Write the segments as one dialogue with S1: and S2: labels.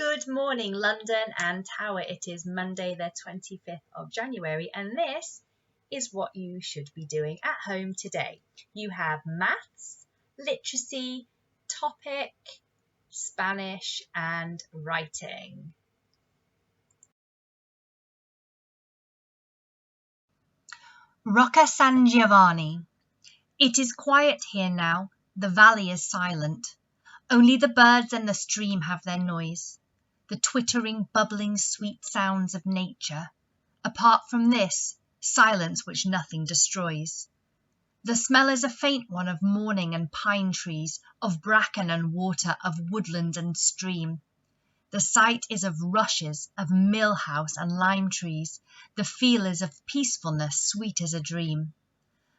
S1: Good morning, London and Tower. It is Monday, the 25th of January, and this is what you should be doing at home today. You have maths, literacy, topic, Spanish, and writing.
S2: Rocca San Giovanni. It is quiet here now, the valley is silent. Only the birds and the stream have their noise, the twittering, bubbling, sweet sounds of nature. Apart from this, silence which nothing destroys. The smell is a faint one of morning and pine trees, of bracken and water, of woodland and stream. The sight is of rushes, of mill house and lime trees. The feel is of peacefulness, sweet as a dream.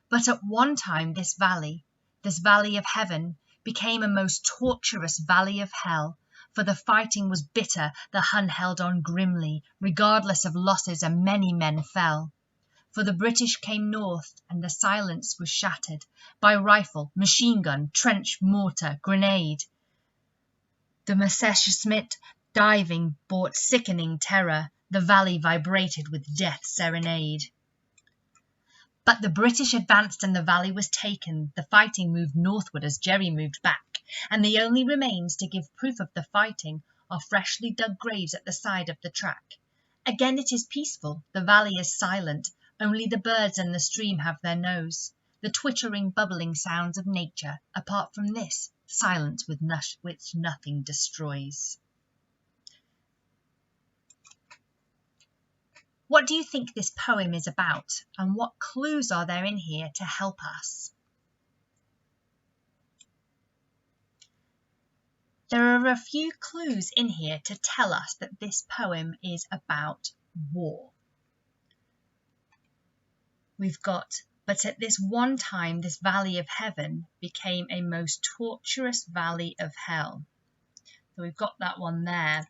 S2: But at one time this valley of heaven, became a most tortuous valley of hell, for the fighting was bitter, the Hun held on grimly, regardless of losses, and many men fell. For the British came north, and the silence was shattered by rifle, machine gun, trench, mortar, grenade. The Messerschmitt diving brought sickening terror, the valley vibrated with death's serenade. But the British advanced and the valley was taken. The fighting moved northward as Jerry moved back, and the only remains to give proof of the fighting are freshly dug graves at the side of the track. Again it is peaceful, the valley is silent, only the birds and the stream have their nose, the twittering, bubbling sounds of nature. Apart from this, silence which nothing destroys. What do you think this poem is about, and what clues are there in here to help us? There are a few clues in here to tell us that this poem is about war. We've got, but at this one time this valley of heaven became a most tortuous valley of hell. So we've got that one there.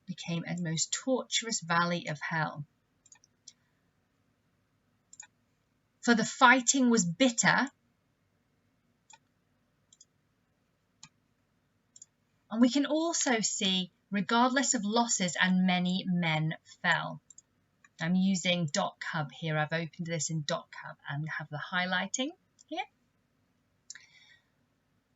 S2: Became a most tortuous valley of hell. For the fighting was bitter, and we can also see regardless of losses and many men fell. I'm using DocHub here. I've opened this in DocHub and have the highlighting here.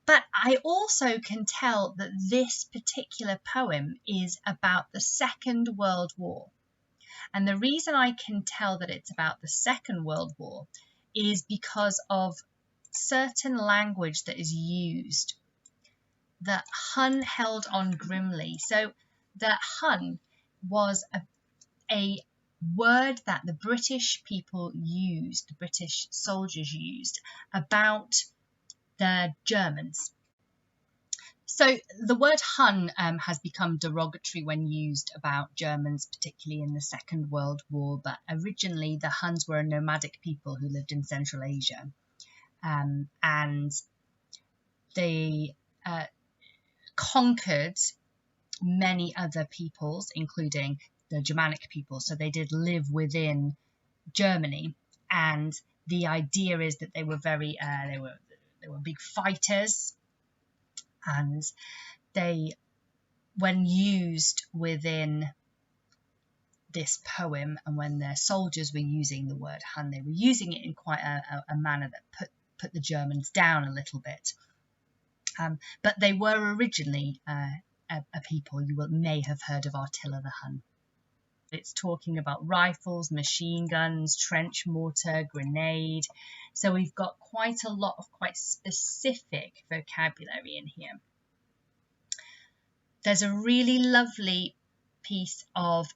S2: But I also can tell that this particular poem is about the Second World War. And the reason I can tell that it's about the Second World War is because of certain language that is used. The Hun held on grimly. So the Hun was a word that the British people used, the British soldiers used, about the Germans. So the word Hun has become derogatory when used about Germans, particularly in the Second World War, but originally the Huns were a nomadic people who lived in Central Asia, and they conquered many other peoples, including the Germanic people, so they did live within Germany, and the idea is that they were very they were big fighters, and they, when used within this poem and when their soldiers were using the word Hun, they were using it in quite a manner that put the Germans down a little bit. But they were originally a people. You may have heard of Attila the Hun. It's talking about rifles, machine guns, trench mortar, grenade. So we've got quite a lot of quite specific vocabulary in here. There's a really lovely piece of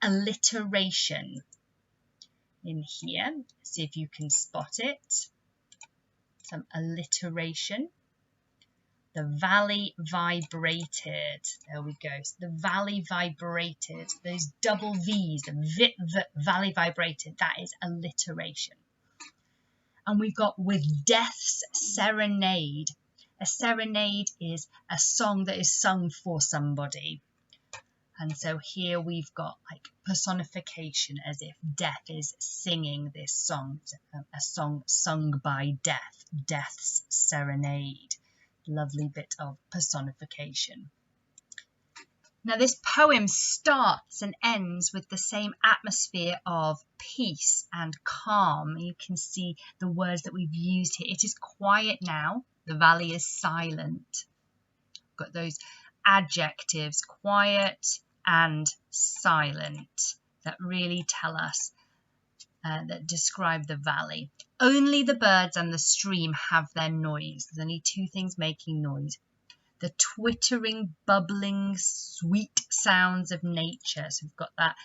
S2: alliteration in here. See if you can spot it. Some alliteration. The valley vibrated. There we go. So the valley vibrated. Those double V's, the valley vibrated. That is alliteration. And we've got with death's serenade. A serenade is a song that is sung for somebody. And so here we've got like personification, as if death is singing this song. A song sung by death. Death's serenade.
S1: Lovely bit of personification.
S2: Now this poem starts and ends with the same atmosphere of peace and calm. You can see the words that we've used here. It is quiet now, the valley is silent. Got those adjectives, quiet and silent, that really tell us, that describe the valley. Only the birds and the stream have their noise. There's only two things making noise. The twittering, bubbling, sweet sounds of nature. So we've got that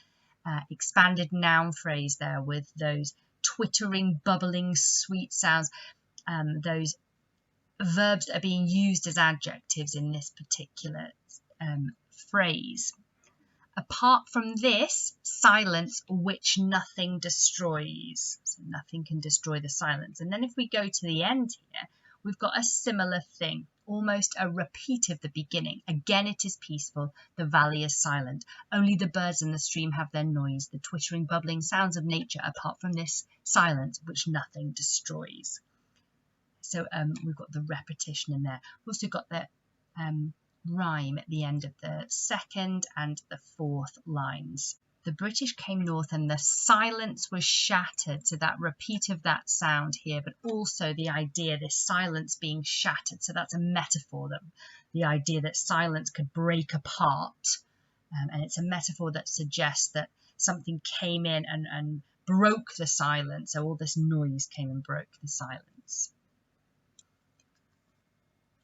S2: expanded noun phrase there with those twittering, bubbling, sweet sounds. Those verbs that are being used as adjectives in this particular phrase. Apart from this, silence which nothing destroys. So nothing can destroy the silence. And then if we go to the end here, we've got a similar thing, almost a repeat of the beginning. Again, it is peaceful, the valley is silent. Only the birds in the stream have their noise, the twittering, bubbling sounds of nature, apart from this silence which nothing destroys. So we've got the repetition in there. We've also got the rhyme at the end of the second and the fourth lines. The British came north and the silence was shattered. So that repeat of that sound here, but also the idea, this silence being shattered. So that's a metaphor, that the idea that silence could break apart. And it's a metaphor that suggests that something came in and broke the silence. So all this noise came and broke the silence.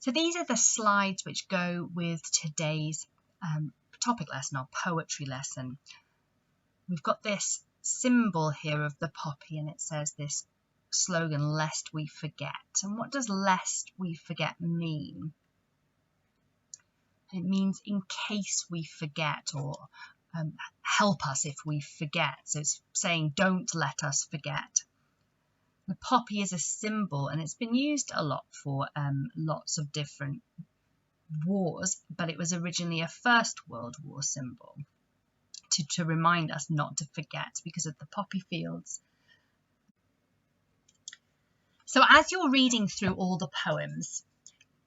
S2: So these are the slides which go with today's topic lesson, or poetry lesson. We've got this symbol here of the poppy, and it says this slogan, lest we forget. And what does lest we forget mean? It means in case we forget, or help us if we forget. So it's saying don't let us forget. The poppy is a symbol, and it's been used a lot for lots of different wars, but it was originally a First World War symbol to remind us not to forget because of the poppy fields. So as you're reading through all the poems,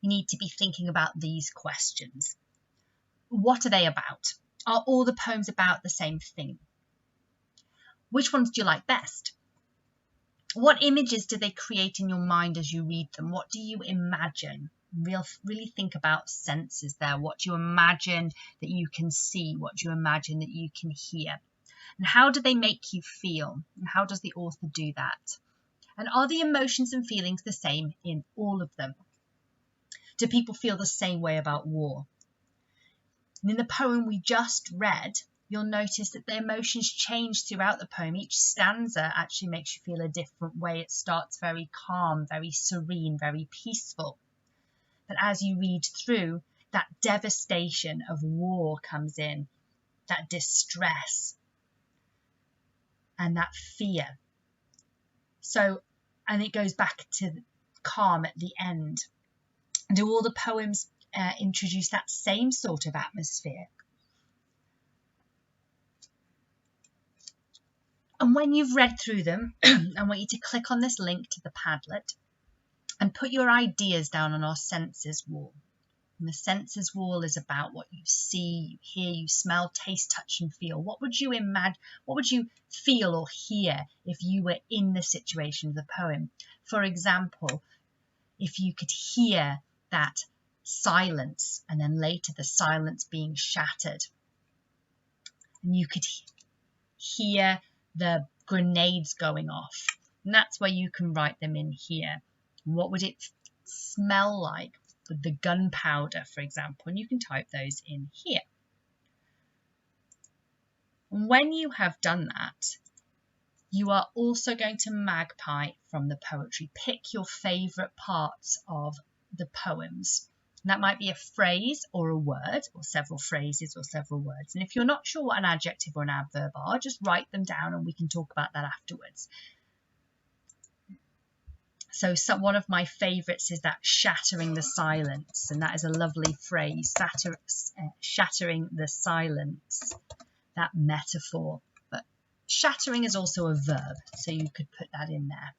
S2: you need to be thinking about these questions. What are they about? Are all the poems about the same thing? Which ones do you like best? What images do they create in your mind as you read them? What do you imagine? Really think about senses there. What do you imagine that you can see? What do you imagine that you can hear? And how do they make you feel? And how does the author do that? And are the emotions and feelings the same in all of them? Do people feel the same way about war? And in the poem we just read, you'll notice that the emotions change throughout the poem. Each stanza actually makes you feel a different way. It starts very calm, very serene, very peaceful. But as you read through, that devastation of war comes in, that distress and that fear. So, and it goes back to calm at the end. Do all the poems introduce that same sort of atmosphere? And when you've read through them, I want you to click on this link to the Padlet and put your ideas down on our senses wall. And the senses wall is about what you see, you hear, you smell, taste, touch and feel. What would you imagine? What would you feel or hear if you were in the situation of the poem? For example, if you could hear that silence and then later the silence being shattered, and you could hear the grenades going off, and that's where you can write them in here. What would it smell like with the gunpowder, for example? And you can type those in here. And when you have done that, you are also going to magpie from the poetry. Pick your favourite parts of the poems. And that might be a phrase or a word, or several phrases or several words. And if you're not sure what an adjective or an adverb are, just write them down and we can talk about that afterwards. So one of my favourites is that shattering the silence, and that is a lovely phrase, shattering the silence, that metaphor. But shattering is also a verb, so you could put that in there.